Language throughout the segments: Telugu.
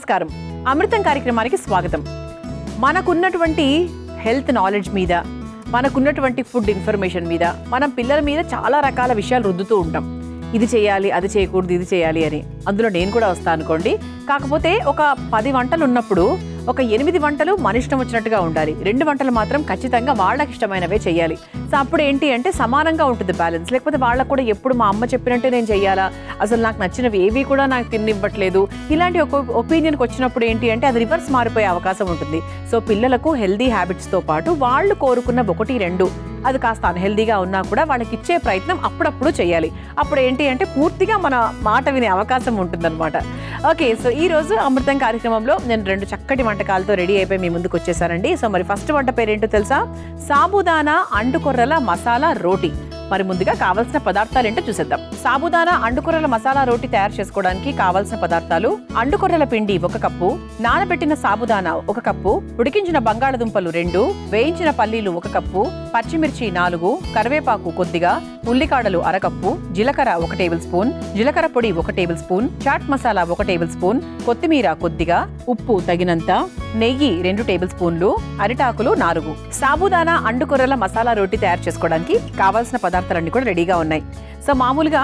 నమస్కారం. అమృతం కార్యక్రమానికి స్వాగతం. మనకున్నటువంటి హెల్త్ నాలెడ్జ్ మీద, మనకున్నటువంటి ఫుడ్ ఇన్ఫర్మేషన్ మీద మనం పిల్లల మీద చాలా రకాల విషయాలు రుద్దుతూ ఉంటాం. ఇది చేయాలి, అది చేయకూడదు, ఇది చేయాలి అని. అందులో నేను కూడా వస్తాను అనుకోండి. కాకపోతే ఒక 10 వంటలు ఉన్నప్పుడు ఒక 8 వంటలు మన ఇష్టం వచ్చినట్టుగా ఉండాలి, 2 వంటలు మాత్రం ఖచ్చితంగా వాళ్ళకి ఇష్టమైనవే చేయాలి. సో అప్పుడు ఏంటి అంటే సమానంగా ఉంటుంది బ్యాలెన్స్. లేకపోతే వాళ్ళకు కూడా ఎప్పుడు మా అమ్మ చెప్పినట్టే నేను చెయ్యాలా, అసలు నాకు నచ్చినవి ఏవి కూడా నాకు తినివ్వట్లేదు, ఇలాంటి ఒక ఒపీనియన్కి వచ్చినప్పుడు ఏంటి అంటే అది రివర్స్ మారిపోయే అవకాశం ఉంటుంది. సో పిల్లలకు హెల్దీ హ్యాబిట్స్తో పాటు వాళ్ళు కోరుకున్న 1-2 అది కాస్త అన్హెల్దీగా ఉన్నా కూడా వాళ్ళకి ఇచ్చే ప్రయత్నం అప్పుడప్పుడు చేయాలి. అప్పుడు ఏంటి అంటే పూర్తిగా మన మాట వినే అవకాశం ఉంటుందన్నమాట. ఓకే, సో ఈరోజు అమృతం కార్యక్రమంలో నేను 2 చక్కటి వంటకాలతో రెడీ అయిపోయి మీ ముందుకు వచ్చేసానండి. సో మరి ఫస్ట్ వంట పేరేంటో తెలుసా? సాబుదానా అండుకొర్రల మసాలా రోటీ. మరి ముందుగా కావాల్సిన పదార్థాలు ఏంటో చూసేద్దాం. సాబుదానా అండుకొర్రల మసాలా రోటీ తయారు చేసుకోవడానికి కావాల్సిన పదార్థాలు: అండుకొర్రల పిండి 1 కప్పు, నానబెట్టిన సాబుదానా 1 కప్పు, ఉడికించిన బంగాళదుంపలు 2, వేయించిన పల్లీలు 1 కప్పు, పచ్చిమిర్చి 4, కరివేపాకు కొద్దిగా, ఉల్లికాడలు 1/2 కప్పు, జీలకర్ర 1 టేబుల్ స్పూన్, జీలకర్ర పొడి 1 tablespoon, chaat masala 1 tablespoon, కొత్తిమీర కొద్దిగా, ఉప్పు తగినంత, నెయ్యి 2 టేబుల్ స్పూన్లు, అరిటాకులు 4. సాబుదానా అండుకొర్రల మసాలా రోటీ తయారు చేసుకోవడానికి కావాల్సిన పదార్థాలన్నీ కూడా రెడీగా ఉన్నాయి. సో మామూలుగా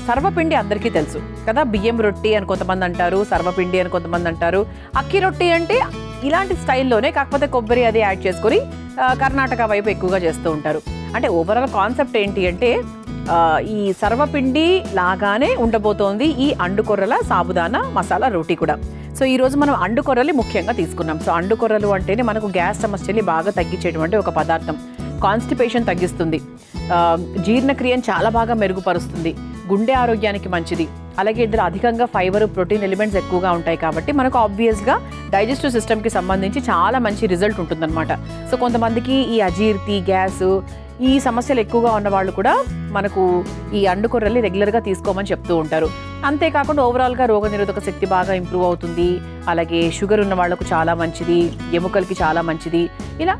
సర్వపిండి అందరికీ తెలుసు కదా. బియ్యం రొట్టి అని కొంతమంది అంటారు, సర్వపిండి అని కొంతమంది అంటారు. అక్కి రొట్టి అంటే ఇలాంటి స్టైల్లోనే, కాకపోతే కొబ్బరి అది యాడ్ చేసుకొని కర్ణాటక వైపు ఎక్కువగా చేస్తూ ఉంటారు. అంటే ఓవరాల్ కాన్సెప్ట్ ఏంటి అంటే ఈ సర్వపిండి లాగానే ఉండబోతోంది ఈ అండుకొర్రల సాబుదానా మసాలా రోటీ కూడా. సో ఈరోజు మనం అండుకొర్రలు ముఖ్యంగా తీసుకున్నాం. సో అండుకొర్రలు అంటేనే మనకు గ్యాస్ సమస్యని బాగా తగ్గించేటువంటి ఒక పదార్థం. కాన్స్టిపేషన్ తగ్గిస్తుంది, జీర్ణక్రియను చాలా బాగా మెరుగుపరుస్తుంది, గుండె ఆరోగ్యానికి మంచిది. అలాగే ఇందులో అధికంగా ఫైబర్, ప్రోటీన్ ఎలిమెంట్స్ ఎక్కువగా ఉంటాయి కాబట్టి మనకు ఆబ్వియస్గా డైజెస్టివ్ సిస్టమ్కి సంబంధించి చాలా మంచి రిజల్ట్ ఉంటుందన్నమాట. సో కొంతమందికి ఈ అజీర్తి, గ్యాసు ఈ సమస్యలు ఎక్కువగా ఉన్న వాళ్ళు కూడా మనకు ఈ అండుకొర్రల్ని రెగ్యులర్గా తీసుకోమని చెప్తూ ఉంటారు. అంతేకాకుండా ఓవరాల్గా రోగనిరోధక శక్తి బాగా ఇంప్రూవ్ అవుతుంది. అలాగే షుగర్ ఉన్న వాళ్ళకు చాలా మంచిది, ఎముకలకి చాలా మంచిది, ఇలా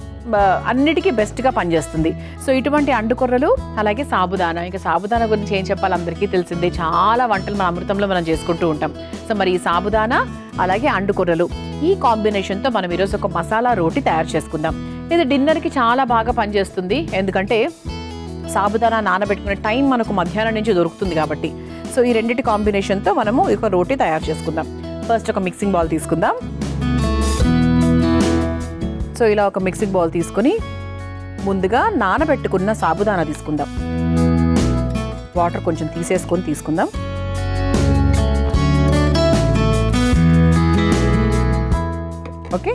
అన్నిటికీ బెస్ట్గా పనిచేస్తుంది. సో ఇటువంటి అండుకొర్రలు, అలాగే సాబుదానా. ఇంకా సాబుదానా గురించి ఏం చెప్పాలి, అందరికీ తెలిసిందే. చాలా వంటలు మన అమృతంలో మనం చేసుకుంటూ ఉంటాం. సో మరి ఈ సాబుదానా అలాగే అండుకొర్రలు ఈ కాంబినేషన్తో మనం ఈరోజు ఒక మసాలా రోటీ తయారు చేసుకుందాం. ఇది డిన్నర్కి చాలా బాగా పనిచేస్తుంది, ఎందుకంటే సాబుదానా నానబెట్టుకునే టైం మనకు మధ్యాహ్నం నుంచి దొరుకుతుంది కాబట్టి. సో ఈ రెండింటి కాంబినేషన్తో మనము ఒక రోటీ తయారు చేసుకుందాం. ఫస్ట్ ఒక మిక్సింగ్ బౌల్ తీసుకుందాం. సో ఇలా ఒక మిక్సింగ్ బౌల్ తీసుకొని ముందుగా నానబెట్టుకున్న సాబుదానా తీసుకుందాం. వాటర్ కొంచెం తీసేసుకొని తీసుకుందాం. ఓకే,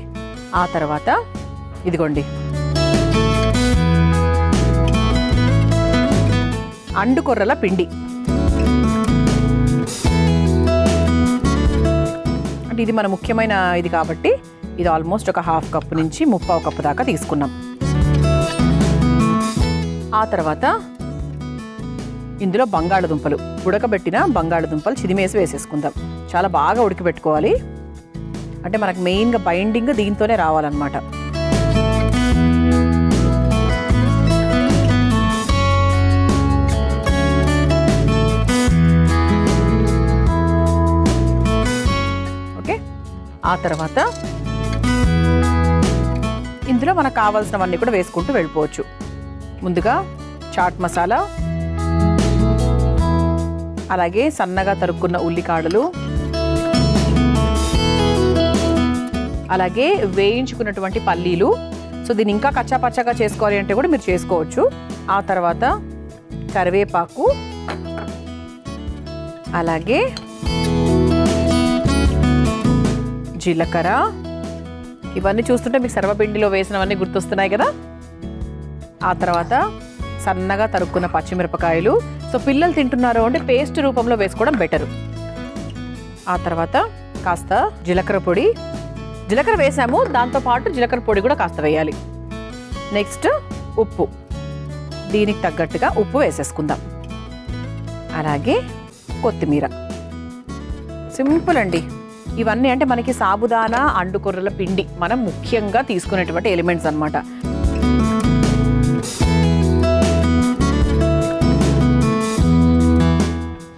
ఆ తర్వాత ఇదిగోండి అండుకొర్రల పిండి. అంటే ఇది మన ముఖ్యమైన ఇది కాబట్టి ఇది ఆల్మోస్ట్ ఒక 1/2 కప్పు నుంచి 3/4 కప్పు దాకా తీసుకున్నాం. ఆ తర్వాత ఇందులో బంగాళదుంపలు, ఉడకబెట్టిన బంగాళదుంపలు చిదిమేసి వేసేసుకుందాం. చాలా బాగా ఉడికిపెట్టుకోవాలి, అంటే మనకు మెయిన్గా బైండింగ్ దీంతోనే రావాలన్నమాట. ఓకే, ఆ తర్వాత ఇందులో మనకు కావాల్సినవన్నీ కూడా వేసుకుంటూ వెళ్ళిపోవచ్చు. ముందుగా చాట్ మసాలా, అలాగే సన్నగా తరుక్కున్న ఉల్లికాడలు, అలాగే వేయించుకున్నటువంటి పల్లీలు. సో దీన్ని ఇంకా కచ్చాపచ్చాగా చేసుకోవాలి అంటే కూడా మీరు చేసుకోవచ్చు. ఆ తర్వాత కరివేపాకు, అలాగే జీలకర్ర. ఇవన్నీ చూస్తుంటే మీకు సర్వపిండిలో వేసినవన్నీ గుర్తొస్తున్నాయి కదా. ఆ తర్వాత సన్నగా తరుక్కున్న పచ్చిమిరపకాయలు. సో పిల్లలు తింటున్నారు అంటే పేస్ట్ రూపంలో వేసుకోవడం బెటరు. ఆ తర్వాత కాస్త జీలకర్ర పొడి, జీలకర్ర వేసాము, దాంతోపాటు జీలకర్ర పొడి కూడా కాస్త వేయాలి. నెక్స్ట్ ఉప్పు, దీనికి తగ్గట్టుగా ఉప్పు వేసేసుకుందాం. అలాగే కొత్తిమీర. సింపుల్ అండి ఇవన్నీ. అంటే మనకి సాబుదానా అండుకొర్రల పిండి మనం ముఖ్యంగా తీసుకునేటువంటి ఎలిమెంట్స్ అన్నమాట.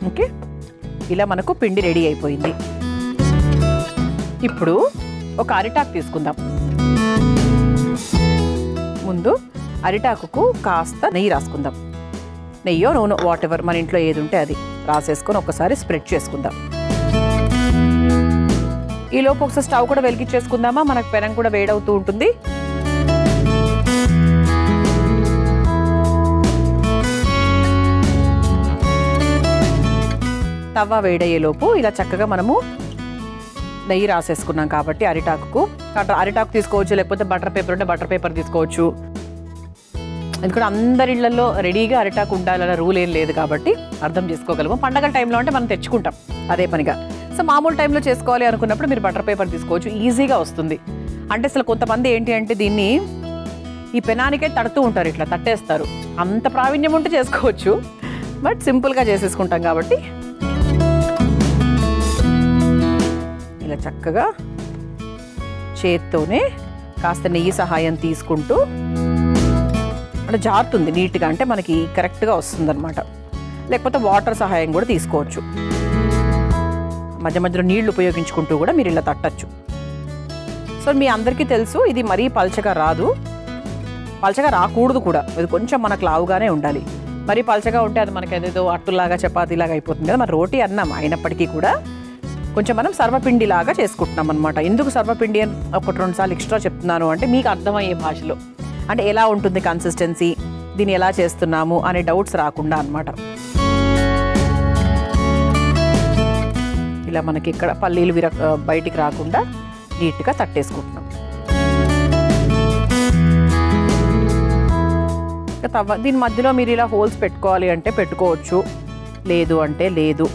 ఓకే, ఇలా మనకు పిండి రెడీ అయిపోయింది. ఇప్పుడు ఒక అరిటాకు తీసుకుందాం. ముందు అరిటాకుకు కాస్త నెయ్యి రాసుకుందాం. నెయ్యో నూనె వాట్ ఎవర్ మన ఇంట్లో ఏది ఉంటే అది రాసేసుకొని ఒకసారి స్ప్రెడ్ చేసుకుందాం. ఈలోపు ఒకసారి స్టవ్ కూడా వెలిగించేసుకుందామా, మనకు పెనం కూడా వేడవుతూ ఉంటుంది. తవ్వ వేడయ్యేలోపు ఇలా చక్కగా మనము నెయ్యి రాసేసుకున్నాం కాబట్టి అరిటాకు తీసుకోవచ్చు, లేకపోతే బటర్ పేపర్ ఉంటే బటర్ పేపర్ తీసుకోవచ్చు. ఎందుకంటే అందరి ఇళ్లలో రెడీగా అరిటాకు ఉండాలన్న రూల్ ఏం లేదు కాబట్టి అర్థం చేసుకోగలము. పండగల టైంలో అంటే మనం తెచ్చుకుంటాం అదే పనిగా. సో మామూలు టైంలో చేసుకోవాలి అనుకున్నప్పుడు మీరు బటర్ పేపర్ తీసుకోవచ్చు, ఈజీగా వస్తుంది. అంటే అసలు కొంతమంది ఏంటి అంటే దీన్ని ఈ పెనానికే తడుతూ ఉంటారు, ఇట్లా తట్టేస్తారు. అంత ప్రావీణ్యం ఉంటే చేసుకోవచ్చు, బట్ సింపుల్గా చేసేసుకుంటాం కాబట్టి ఇలా చక్కగా చేత్తోనే కాస్త నెయ్యి సహాయం తీసుకుంటూ అంటే జారుతుంది నీట్గా, అంటే మనకి కరెక్ట్గా వస్తుంది అనమాట. లేకపోతే వాటర్ సహాయం కూడా తీసుకోవచ్చు. మధ్య మధ్యలో నీళ్లు ఉపయోగించుకుంటూ కూడా మీరు ఇలా తట్టచ్చు. సో మీ అందరికీ తెలుసు ఇది మరీ పల్చగా రాదు, పల్చగా రాకూడదు కూడా. ఇది కొంచెం మనకు లావుగానే ఉండాలి. మరీ పల్చగా ఉంటే అది మనకి ఏదేదో అట్టులాగా చపాతీలాగా అయిపోతుంది కదా. మన రోటీ అన్నం అయినప్పటికీ కూడా కొంచెం మనం సర్వపిండి లాగా చేసుకుంటున్నాం అనమాట. ఎందుకు సర్వపిండి అని 1-2 సార్లు ఎక్స్ట్రా చెప్తున్నాను అంటే మీకు అర్థమయ్యే భాషలో, అంటే ఎలా ఉంటుంది కన్సిస్టెన్సీ, దీన్ని ఎలా చేస్తున్నాము అనే డౌట్స్ రాకుండా అనమాట. ఇలా మనకి ఇక్కడ పల్లీలు బయటికి రాకుండా నీట్గా తట్టేసుకుంటున్నాం. దీని మధ్యలో మీరు ఇలా హోల్స్ పెట్టుకోవాలి అంటే పెట్టుకోవచ్చు, లేదు అంటే లేదు.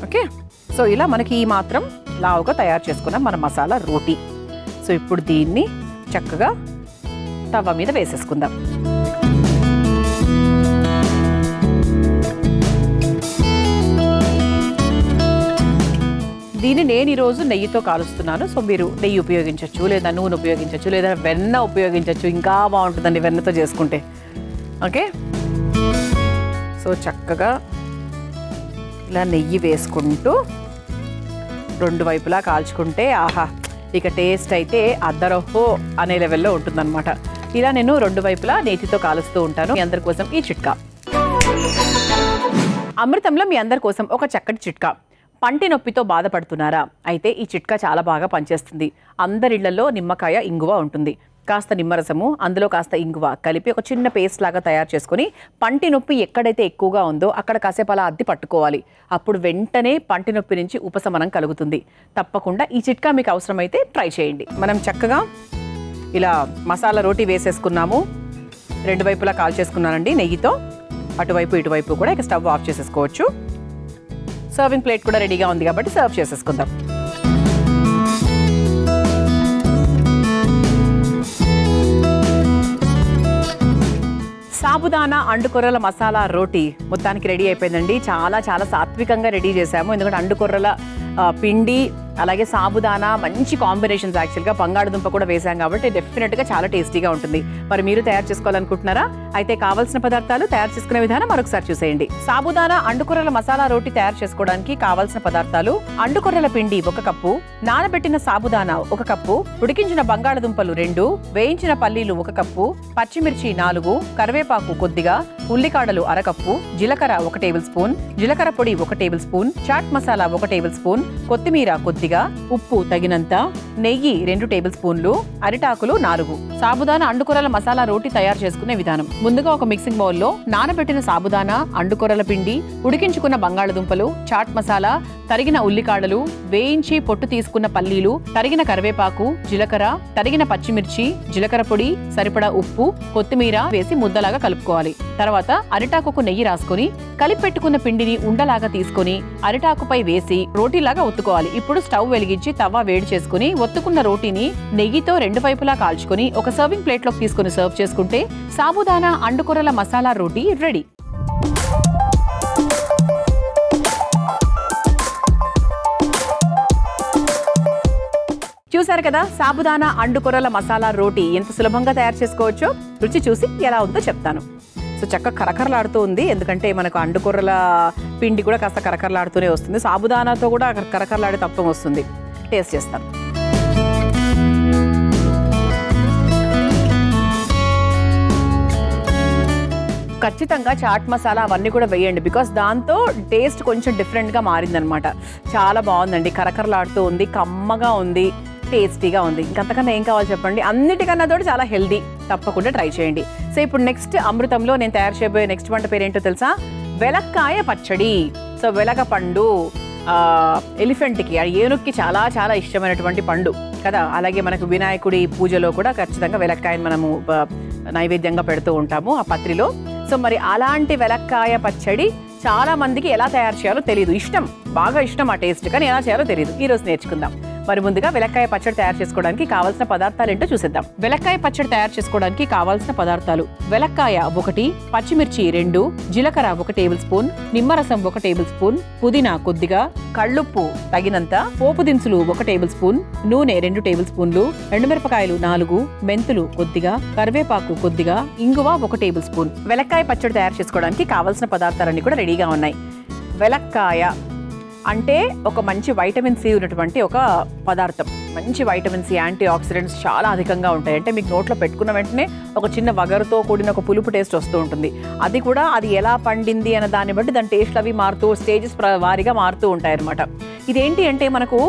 ఓకే, సో ఇలా మనకి ఈ మాత్రం లావుగా తయారు చేసుకున్నాం మన మసాలా రోటీ. సో ఇప్పుడు దీన్ని చక్కగా తవ మీద వేసేసుకుందాం. దీన్ని నేను ఈరోజు నెయ్యితో కాలుస్తున్నాను. సో మీరు నెయ్యి ఉపయోగించవచ్చు, లేదా నూనె ఉపయోగించవచ్చు, లేదా వెన్న ఉపయోగించవచ్చు. ఇంకా బాగుంటుందండి వెన్నతో చేసుకుంటే. ఓకే, సో చక్కగా ఇలా నెయ్యి వేసుకుంటూ 2 వైపులా కాల్చుకుంటే ఆహా, ఇక టేస్ట్ అయితే అద్దరహో అనే లెవెల్లో ఉంటుందన్నమాట. ఇలా నేను 2 వైపులా నేతితో కాలుస్తూ ఉంటాను. మీ అందరి కోసం ఈ చిట్కా. అమృతంలో మీ అందరి కోసం ఒక చక్కటి చిట్కా. పంటి నొప్పితో బాధపడుతున్నారా? అయితే ఈ చిట్కా చాలా బాగా పనిచేస్తుంది. అందరిళ్లలో నిమ్మకాయ ఇంగువ ఉంటుంది. కాస్త నిమ్మరసము, అందులో కాస్త ఇంగువ కలిపి ఒక చిన్న పేస్ట్ లాగా తయారు చేసుకొని పంటి నొప్పి ఎక్కడైతే ఎక్కువగా ఉందో అక్కడ కాసేపు అలా అద్ది పట్టుకోవాలి. అప్పుడు వెంటనే పంటి నొప్పి నుంచి ఉపశమనం కలుగుతుంది. తప్పకుండా ఈ చిట్కా మీకు అవసరమైతే ట్రై చేయండి. మనం చక్కగా ఇలా మసాలా రోటీ వేసేసుకున్నాము. 2 వైపులా కాల్ చేసుకున్నానండి నెయ్యితో. అటువైపు ఇటువైపు కూడా ఇక స్టవ్ ఆఫ్ చేసేసుకోవచ్చు. సర్వింగ్ ప్లేట్ కూడా రెడీగా ఉంది కాబట్టి సర్వ్ చేసేసుకుందాం. సాబుదానా అండుకొర్రల మసాలా రోటీ మొత్తానికి రెడీ అయిపోయిందండి. చాలా చాలా సాత్వికంగా రెడీ చేసాము. ఎందుకంటే అండుకొర్రల పిండి అలాగే సాబుదానా మంచి కాంబినేషన్స్. యాక్చువల్గా బంగాళదుంప కూడా వేసాం కాబట్టి డెఫినెట్గా చాలా టేస్టీగా ఉంటుంది. మరి మీరు తయారు చేసుకోవాలనుకుంటున్నారా? అయితే కావాల్సిన పదార్థాలు, తయారు చేసుకునే విధానం మరొకసారి చూసేయండి. సాబుదానా అండుకొర్రల మసాలా రోటీ తయారు చేసుకోవడానికి కావాల్సిన పదార్థాలు: అండుకొర్రల పిండి 1 కప్పు, నానబెట్టిన సాబుదానా 1 కప్పు, ఉడికించిన బంగాళదుంపలు 2, వేయించిన పల్లీలు 1 కప్పు, పచ్చిమిర్చి 4, కరివేపాకు కొద్దిగా, ఉల్లికాడలు 1/2 కప్పు, జీలకర్ర 1 టేబుల్ స్పూన్, జీలకర్ర పొడి 1 tablespoon, chaat masala 1 tablespoon, కొత్తిమీర కొద్దిగా, ఉప్పు తగినంత, నెయ్యి 2 టేబుల్ స్పూన్లు, అరిటాకులు 4. సాబుదానా అండుకొర్రల మసాలా రోటీ తయారు చేసుకునే విధానం: ముందుగా ఒక మిక్సింగ్ బౌల్లో నానబెట్టిన సాబుదానా, అండుకొర్రల పిండి, ఉడికించుకున్న బంగాళదుంపలు, చాట్ మసాలా, తరిగిన ఉల్లికాడలు, వేయించి పొట్టు తీసుకున్న పల్లీలు, తరిగిన కరివేపాకు, జీలకర్ర, తరిగిన పచ్చిమిర్చి, జీలకర్ర పొడి, సరిపడా ఉప్పు, కొత్తిమీర వేసి ముద్దలాగా కలుపుకోవాలి. తర్వాత అరిటాకుకు నెయ్యి రాసుకొని కలిపి పెట్టుకున్న పిండిని ఉండలాగా తీసుకొని అరిటాకుపై వేసి రోటీలాగా ఒత్తుకోవాలి. ఇప్పుడు స్టవ్ వెలిగించి తవా వేడి చేసుకుని ఒత్తుకున్న రోటీని నెయ్యితో 2 వైపులా కాల్చుకొని ఒక సర్వింగ్ ప్లేట్లోకి తీసుకుని సర్వ్ చేసుకుంటే సాబుదానా అండుకొర్రల మసాలా రోటీ రెడీ. చూసారు కదా, సాబుదానా అండుకొర్రల మసాలా రోటీ ఎంత సులభంగా తయారు చేసుకోవచ్చో. రుచి చూసి ఎలా ఉందో చెప్తాను. సో చక్కగా కరకరలాడుతూ ఉంది, ఎందుకంటే మనకు అండుకొర్రల పిండి కూడా కాస్త కరకరలాడుతూనే వస్తుంది, సాబుదానాతో కూడా కరకరలాడే తత్వం వస్తుంది. టేస్ట్ చేస్తాను. ఖచ్చితంగా చాట్ మసాలా అవన్నీ కూడా వేయండి, బికాస్ దాంతో టేస్ట్ కొంచెం డిఫరెంట్గా మారిందనమాట. చాలా బాగుందండి, కరకరలాడుతూ ఉంది, కమ్మగా ఉంది, టేస్టీగా ఉంది. ఇంకంతకన్నా ఏం కావాలి చెప్పండి. అన్నిటికన్నా తోటి చాలా హెల్దీ, తప్పకుండా ట్రై చేయండి. సో ఇప్పుడు నెక్స్ట్ అమృతంలో నేను తయారు చేయబోయే నెక్స్ట్ వంట పేరేంటో తెలుసా? వెలక్కాయ పచ్చడి. సో వెలగ పండు ఎలిఫెంట్కి, ఏనుక్కి చాలా చాలా ఇష్టమైనటువంటి పండు కదా. అలాగే మనకు వినాయకుడి పూజలో కూడా ఖచ్చితంగా వెలక్కాయని మనము నైవేద్యంగా పెడుతూ ఉంటాము ఆ పత్రిలో. సో మరి అలాంటి వెలక్కాయ పచ్చడి చాలా మందికి ఎలా తయారు చేయాలో తెలియదు, బాగా ఇష్టం ఆ టేస్ట్, కానీ ఎలా చేయాలో తెలియదు. ఈరోజు నేర్చుకుందాం. మరి ముందుగా వెలక్కాయ పచ్చడి తయారు చేసుకోవడానికి కావాల్సిన పదార్థాలు ఏంటో చూసేద్దాం. వెలక్కాయ పచ్చడి తయారు చేసుకోవడానికి కావాల్సిన పదార్థాలు: వెలక్కాయ 1, పచ్చిమిర్చి 2, జీలకర్ర 1 టేబుల్ స్పూన్, నిమ్మరసం 1 టేబుల్ స్పూన్, పుదీనా కొద్దిగా, కళ్ళుప్పు తగినంత, పోపు దినుసులు 1 టేబుల్ స్పూన్, నూనె 2 టేబుల్ స్పూన్లు, ఎండుమిరపకాయలు 4, మెంతులు కొద్దిగా, కరివేపాకు కొద్దిగా, ఇంగువ 1 టేబుల్ స్పూన్. వెలక్కాయ పచ్చడి తయారు చేసుకోవడానికి కావాల్సిన పదార్థాలన్నీ కూడా రెడీగా ఉన్నాయి. వెలక్కాయ అంటే ఒక మంచి వైటమిన్ సి ఉన్నటువంటి ఒక పదార్థం. మంచి వైటమిన్ సి, యాంటీ ఆక్సిడెంట్స్ చాలా అధికంగా ఉంటాయి. అంటే మీకు నోట్లో పెట్టుకున్న వెంటనే ఒక చిన్న వగరుతో కూడిన ఒక పులుపు టేస్ట్ వస్తూ ఉంటుంది. అది కూడా అది ఎలా పండింది అన్న దాన్ని బట్టి దాని టేస్ట్లు అవి మారుతూ, స్టేజెస్ వారీగా మారుతూ ఉంటాయి అన్నమాట. ఇదేంటి అంటే మనకు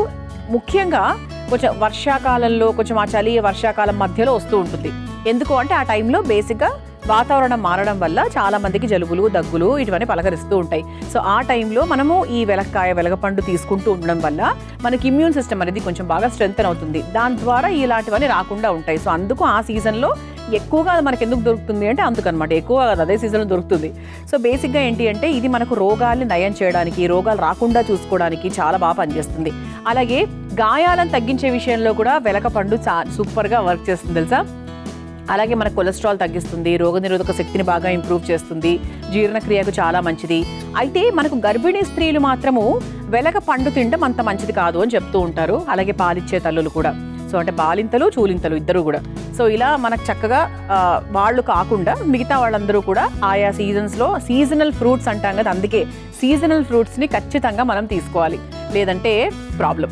ముఖ్యంగా కొంచెం వర్షాకాలంలో, కొంచెం ఆ చలి వర్షాకాలం మధ్యలో వస్తూ ఉంటుంది. ఎందుకు అంటే ఆ టైంలో బేసిక్గా వాతావరణం మారడం వల్ల చాలా మందికి జలుబులు, దగ్గులు ఇటువన్నీ పలకరిస్తూ ఉంటాయి. సో ఆ టైంలో మనము ఈ వెలగపండు తీసుకుంటూ ఉండడం వల్ల మనకి ఇమ్యూన్ సిస్టమ్ అనేది కొంచెం బాగా స్ట్రెంగ్తన్ అవుతుంది. దాని ద్వారా ఇలాంటివన్నీ రాకుండా ఉంటాయి. సో అందుకు ఆ సీజన్లో ఎక్కువగా మనకు ఎందుకు దొరుకుతుంది అంటే అందుకనమాట, ఎక్కువగా అదే సీజన్లో దొరుకుతుంది. సో బేసిక్గా ఏంటి అంటే ఇది మనకు రోగాల్ని నయం చేయడానికి, రోగాలు రాకుండా చూసుకోవడానికి చాలా బాగా పనిచేస్తుంది. అలాగే గాయాలను తగ్గించే విషయంలో కూడా వెలగపండు సూపర్గా వర్క్ చేస్తుంది తెలుసా. అలాగే మన కొలెస్ట్రాల్ తగ్గిస్తుంది, రోగనిరోధక శక్తిని బాగా ఇంప్రూవ్ చేస్తుంది, జీర్ణక్రియకు చాలా మంచిది. అయితే మనకు గర్భిణీ స్త్రీలు మాత్రము వెలగ పండు తినడం అంత మంచిది కాదు అని చెప్తూ ఉంటారు. అలాగే పాలిచ్చే తల్లులు కూడా, సో అంటే బాలింతలు చూలింతలు ఇద్దరు కూడా. సో ఇలా మనకు చక్కగా వాళ్ళు కాకుండా మిగతా వాళ్ళందరూ కూడా ఆయా సీజన్స్లో సీజనల్ ఫ్రూట్స్ అంటాం కదా, అందుకే సీజనల్ ఫ్రూట్స్ని ఖచ్చితంగా మనం తీసుకోవాలి, లేదంటే ప్రాబ్లం.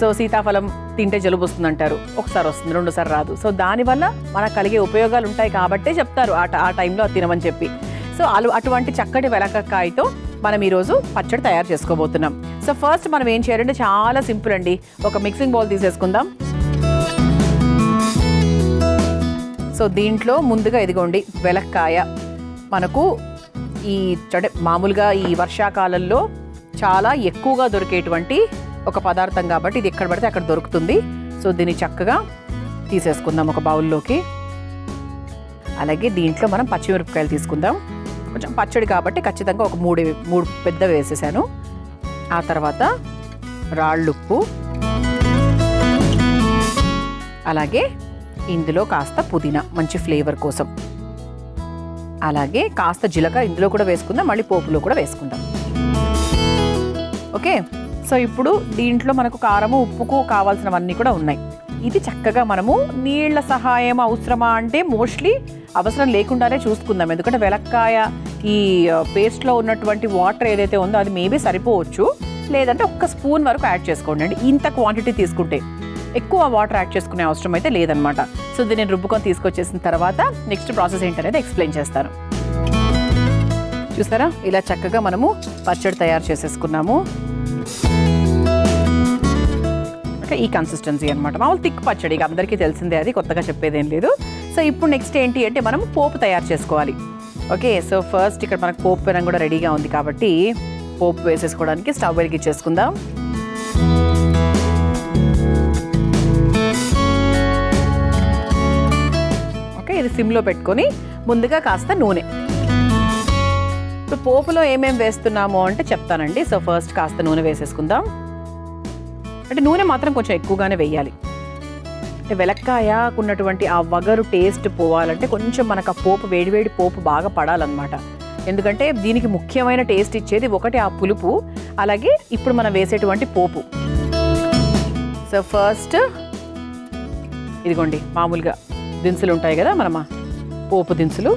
సో సీతాఫలం తింటే జలుబు వస్తుంది అంటారు, ఒకసారి వస్తుంది, రెండోసారి రాదు. సో దానివల్ల మనకు కలిగే ఉపయోగాలు ఉంటాయి కాబట్టే చెప్తారు ఆ టైంలో తినమని చెప్పి. సో అటువంటి చక్కటి వెలగకాయతో మనం ఈరోజు పచ్చడి తయారు చేసుకోబోతున్నాం. సో ఫస్ట్ మనం ఏం చేయాలంటే చాలా సింపుల్ అండి. ఒక మిక్సింగ్ బౌల్ తీసేసుకుందాం. సో దీంట్లో ముందుగా ఇదిగోండి వెలక్కాయ. మనకు మామూలుగా ఈ వర్షాకాలంలో చాలా ఎక్కువగా దొరికేటువంటి ఒక పదార్థం కాబట్టి ఇది ఎక్కడ పడితే అక్కడ దొరుకుతుంది. సో దీన్ని చక్కగా తీసేసుకుందాం ఒక బౌల్లోకి. అలాగే దీంట్లో మనం పచ్చిమిరపకాయలు తీసుకుందాం. కొంచెం పచ్చడి కాబట్టి ఖచ్చితంగా ఒక మూడు పెద్ద వేసేసాను. ఆ తర్వాత రాళ్ళుప్పు, అలాగే ఇందులో కాస్త పుదీనా మంచి ఫ్లేవర్ కోసం, అలాగే కాస్త జీలకర్ర ఇందులో కూడా వేసుకుందాం, మళ్ళీ పోపులో కూడా వేసుకుందాం. ఓకే, సో ఇప్పుడు దీంట్లో మనకు కారము, ఉప్పుకు కావాల్సినవన్నీ కూడా ఉన్నాయి. ఇది చక్కగా మనము నీళ్ల సహాయం అవసరమా అంటే మోస్ట్లీ అవసరం లేకుండానే చూసుకుందాం. ఎందుకంటే వెలక్కాయ ఈ పేస్ట్లో ఉన్నటువంటి వాటర్ ఏదైతే ఉందో అది మేబీ సరిపోవచ్చు, లేదంటే ఒక్క స్పూన్ వరకు యాడ్ చేసుకోండి అండి. ఇంత క్వాంటిటీ తీసుకుంటే ఎక్కువ వాటర్ యాడ్ చేసుకునే అవసరం అయితే లేదనమాట. సో దీన్ని నేను రుబ్బుకొని తీసుకొచ్చేసిన తర్వాత నెక్స్ట్ ప్రాసెస్ ఏంటనేది ఎక్స్ప్లెయిన్ చేస్తాను. చూస్తారా, ఇలా చక్కగా మనము పచ్చడి తయారు చేసేసుకున్నాము. అంటే ఈ కన్సిస్టెన్సీ అనమాట, మామూలు థిక్ పచ్చడి, ఇక అందరికీ తెలిసిందే, అది కొత్తగా చెప్పేదేం లేదు. సో ఇప్పుడు నెక్స్ట్ ఏంటి అంటే మనం పోపు తయారు చేసుకోవాలి. ఓకే, సో ఫస్ట్ ఇక్కడ మనకు పోపు పెనం కూడా రెడీగా ఉంది కాబట్టి పోపు వేసేసుకోవడానికి స్టవ్ వెలిగించేసుకుందాం. ఓకే, ఇది సిమ్లో పెట్టుకొని ముందుగా కాస్త నూనె. ఇప్పుడు పోపులో ఏమేమి వేస్తున్నామో అంటే చెప్తానండి. సో ఫస్ట్ కాస్త నూనె వేసేసుకుందాం. అంటే నూనె మాత్రం కొంచెం ఎక్కువగానే వేయాలి. అంటే వెలక్కాయకున్నటువంటి ఆ వగరు టేస్ట్ పోవాలంటే కొంచెం మనకు ఆ పోపు, వేడివేడి పోపు బాగా పడాలన్నమాట. ఎందుకంటే దీనికి ముఖ్యమైన టేస్ట్ ఇచ్చేది ఒకటి ఆ పులుపు, అలాగే ఇప్పుడు మనం వేసేటువంటి పోపు. సో ఫస్ట్ ఇదిగోండి మామూలుగా దినుసులు ఉంటాయి కదా, మనమా పోపు దినుసులు.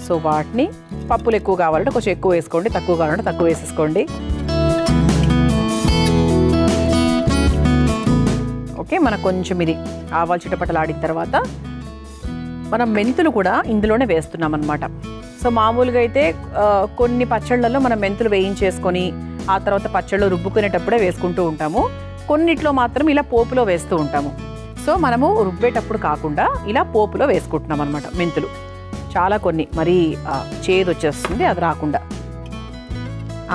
సో వాటిని పప్పులు ఎక్కువ కావాలంటే కొంచెం ఎక్కువ వేసుకోండి, తక్కువ కావాలంటే తక్కువ వేసేసుకోండి. ఓకే, మనకు కొంచెం ఇది ఆవాలు చిటపటలాడిన తర్వాత మనం మెంతులు కూడా ఇందులోనే వేస్తున్నాం అన్నమాట. సో మామూలుగా అయితే కొన్ని పచ్చళ్ళల్లో మనం మెంతులు వేయించేసుకొని ఆ తర్వాత పచ్చళ్ళు రుబ్బుకునేటప్పుడే వేసుకుంటూ ఉంటాము. కొన్నిట్లో మాత్రం ఇలా పోపులో వేస్తూ ఉంటాము. సో మనము రుబ్బేటప్పుడు కాకుండా ఇలా పోపులో వేసుకుంటున్నాం అనమాట మెంతులు. చాలా కొన్ని మరీ చేదు వచ్చేస్తుంది, అది రాకుండా.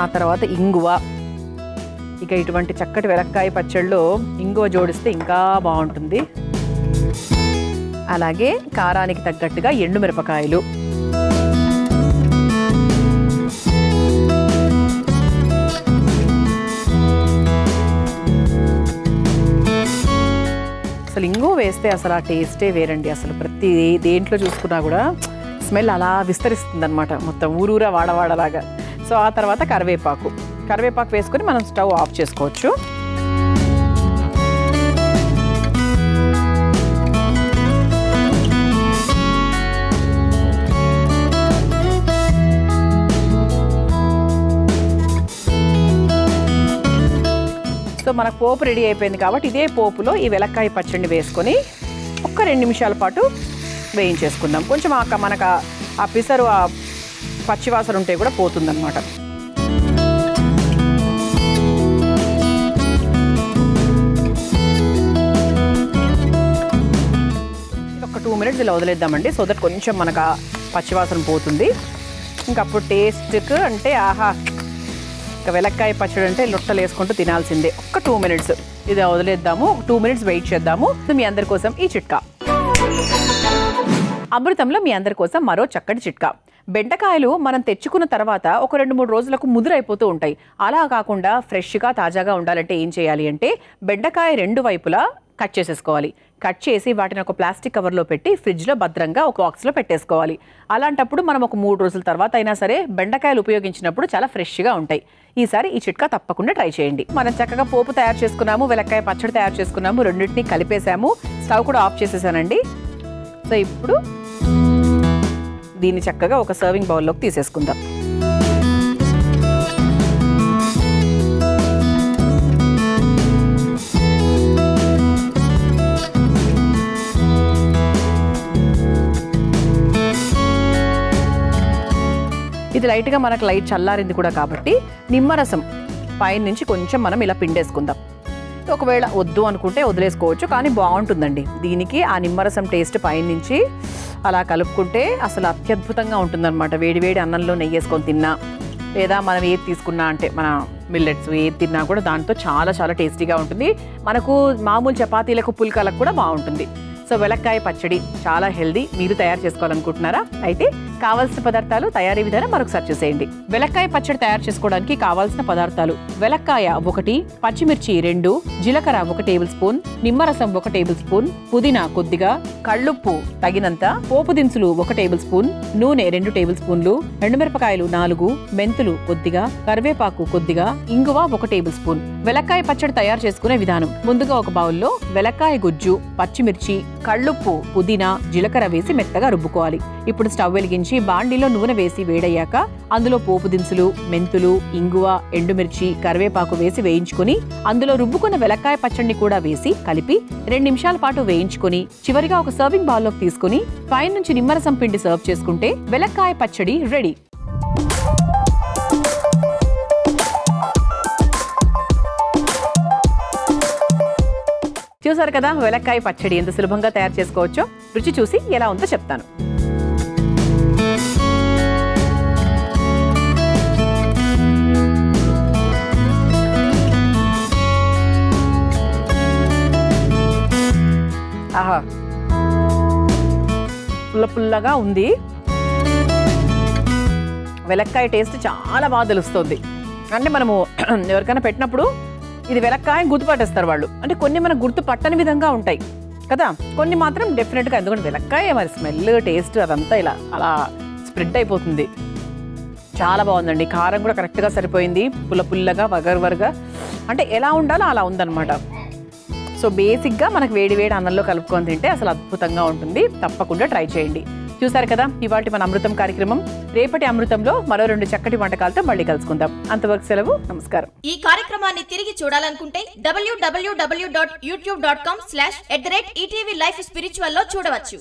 ఆ తర్వాత ఇంగువ. ఇక ఇటువంటి చక్కటి వెలక్కాయ పచ్చళ్ళలో ఇంగువ జోడిస్తే ఇంకా బాగుంటుంది. అలాగే కారానికి తగ్గట్టుగా ఎండుమిరపకాయలు. అసలు ఇంగువ వేస్తే అసలు ఆ టేస్టే వేరండి. అసలు ప్రతి దేంట్లో చూసుకున్నా కూడా స్మెల్ అలా విస్తరిస్తుంది అనమాట, మొత్తం ఊరూరా వాడవాడలాగా. సో ఆ తర్వాత కరివేపాకు వేసుకొని మనం స్టవ్ ఆఫ్ చేసుకోవచ్చు. సో మనకు పోపు రెడీ అయిపోయింది కాబట్టి ఇదే పోపులో ఈ వెలక్కాయ పచ్చడిని వేసుకొని ఒక్క 2 నిమిషాల పాటు వేయించేసుకుందాం. కొంచెం మనకు ఆ పిసరు ఆ పచ్చివాసన ఉంటే కూడా పోతుందన్నమాట. ఒక 2 మినిట్స్ ఇలా వదిలేద్దామండి, సో దట్ కొంచెం మనకు ఆ పచ్చివాసన పోతుంది. ఇంకప్పుడు టేస్ట్కి అంటే ఆహా, ఇంకా వెలక్కాయ పచ్చడి అంటే లొట్టలు వేసుకుంటూ తినాల్సిందే. ఒక్క 2 మినిట్స్ ఇది వదిలేద్దాము, 2 మినిట్స్ వెయిట్ చేద్దాము. మీ అందరి కోసం ఈ చిట్కా. అమృతంలో మీ అందరి కోసం మరో చక్కటి చిట్కా. బెండకాయలు మనం తెచ్చుకున్న తర్వాత ఒక 2-3 రోజులకు ముదురైపోతూ ఉంటాయి. అలా కాకుండా ఫ్రెష్గా తాజాగా ఉండాలంటే ఏం చేయాలి అంటే బెండకాయ 2 వైపులా కట్ చేసేసుకోవాలి. కట్ చేసి వాటిని ఒక ప్లాస్టిక్ కవర్లో పెట్టి ఫ్రిడ్జ్లో భద్రంగా ఒక బాక్స్లో పెట్టేసుకోవాలి. అలాంటప్పుడు మనం ఒక 3 రోజుల తర్వాత అయినా సరే బెండకాయలు ఉపయోగించినప్పుడు చాలా ఫ్రెష్గా ఉంటాయి. ఈసారి ఈ చిట్కా తప్పకుండా ట్రై చేయండి. మనం చక్కగా పోపు తయారు చేసుకున్నాము, వెలక్కాయ పచ్చడి తయారు చేసుకున్నాము, రెండింటిని కలిపేసాము. స్టవ్ కూడా ఆఫ్ చేసేసానండి. సో ఇప్పుడు దీన్ని చక్కగా ఒక సర్వింగ్ బౌల్లోకి తీసేసుకుందాం. ఇది లైట్గా మనకు లైట్ చల్లారింది కూడా కాబట్టి నిమ్మరసం పైన నుంచి కొంచెం మనం ఇలా పిండేసుకుందాం. ఒకవేళ వద్దు అనుకుంటే వదిలేసుకోవచ్చు, కానీ బాగుంటుందండి. దీనికి ఆ నిమ్మరసం టేస్ట్ పైన నుంచి అలా కలుపుకుంటే అసలు అత్యద్భుతంగా ఉంటుందన్నమాట. వేడివేడి అన్నంలో నెయ్యి వేసుకొని తిన్నా, లేదా మనం ఏది తీసుకున్నా అంటే మన మిల్లెట్స్ ఏది తిన్నా కూడా దాంతో చాలా చాలా టేస్టీగా ఉంటుంది. మనకు మామూలు చపాతీలకు పుల్కాలకు కూడా బాగుంటుంది. సో వెలక్కాయ పచ్చడి చాలా హెల్దీ. మీరు తయారు చేసుకోవాలనుకుంటున్నారా? అయితే కావాల్సిన పదార్థాలు, తయారీ విధానం మరొకసారి చూసేయండి. వెలక్కాయ పచ్చడి తయారు చేసుకోవడానికి కావాల్సిన పదార్థాలు: వెలక్కాయ 1, పచ్చిమిర్చి 2, జీలకర్ర 1 టేబుల్ స్పూన్, నిమ్మరసం 1 టేబుల్ స్పూన్, పుదీనా కొద్దిగా, కళ్ళుప్పు తగినంత, పోపు దినుసులు 1 టేబుల్ స్పూన్, నూనె 2 టేబుల్ స్పూన్లు, ఎండుమిరపకాయలు 4, మెంతులు కొద్దిగా, కరివేపాకు కొద్దిగా, ఇంగువ 1 టేబుల్ స్పూన్. వెలక్కాయ పచ్చడి తయారు చేసుకునే విధానం: ముందుగా ఒక బౌల్లో వెలక్కాయ గుజ్జు, పచ్చిమిర్చి, కళ్ళుప్పు, పుదీనా, జీలకర్ర వేసి మెత్తగా రుబ్బుకోవాలి. ఇప్పుడు స్టవ్ వెలిగించి బాండీలో నూనె వేసి వేడయ్యాక అందులో పోపు దినుసులు, మెంతులు, ఇంగువ, ఎండుమిర్చి, కరివేపాకు వేసి వేయించుకొని అందులో రుబ్బుకున్న వెలక్కాయ పచ్చడిని కూడా వేసి కలిపి 2 నిమిషాల పాటు వేయించుకొని చివరిగా ఒక సర్వింగ్ బౌల్లోకి తీసుకుని పైన నుంచి నిమ్మరసం పిండి సర్వ్ చేసుకుంటే వెలక్కాయ పచ్చడి రెడీ. చూసారు కదా వెలక్కాయ పచ్చడి ఎంత సులభంగా తయారు చేసుకోవచ్చో. రుచి చూసి ఎలా ఉందో చెప్తాను. ఆహా, పుల్లగా ఉంది. వెలక్కాయ టేస్ట్ చాలా బాగా తెలుస్తుంది. అంటే మనము ఎవరికైనా పెట్టినప్పుడు ఇది వెలక్కాయ గుర్తుపట్టేస్తారు వాళ్ళు. అంటే కొన్ని మనకు గుర్తు పట్టని విధంగా ఉంటాయి కదా, కొన్ని మాత్రం డెఫినెట్గా. ఎందుకంటే వెలక్కాయ మరి స్మెల్, టేస్ట్ అదంతా ఇలా అలా స్ప్రెడ్ అయిపోతుంది. చాలా బాగుందండి. కారం కూడా కరెక్ట్గా సరిపోయింది. పుల్లగా వగరుగా అంటే ఎలా ఉండాలో అలా ఉందన్నమాట. సో బేసిక్గా మనకు వేడి వేడి అన్నంలో కలుపుకొని తింటే అసలు అద్భుతంగా ఉంటుంది. తప్పకుండా ట్రై చేయండి. చూసారు కదా ఇవాళ మన అమృతం కార్యక్రమం. రేపటి అమృతంలో మరో 2 చక్కటి వంటకాలతో మళ్ళీ కలుసుకుందాం. అంతవరకు సెలవు, నమస్కారం. ఈ కార్యక్రమాన్ని తిరిగి చూడాలనుకుంటే www.youtube.com/@ETV Life Spiritual లో చూడవచ్చు.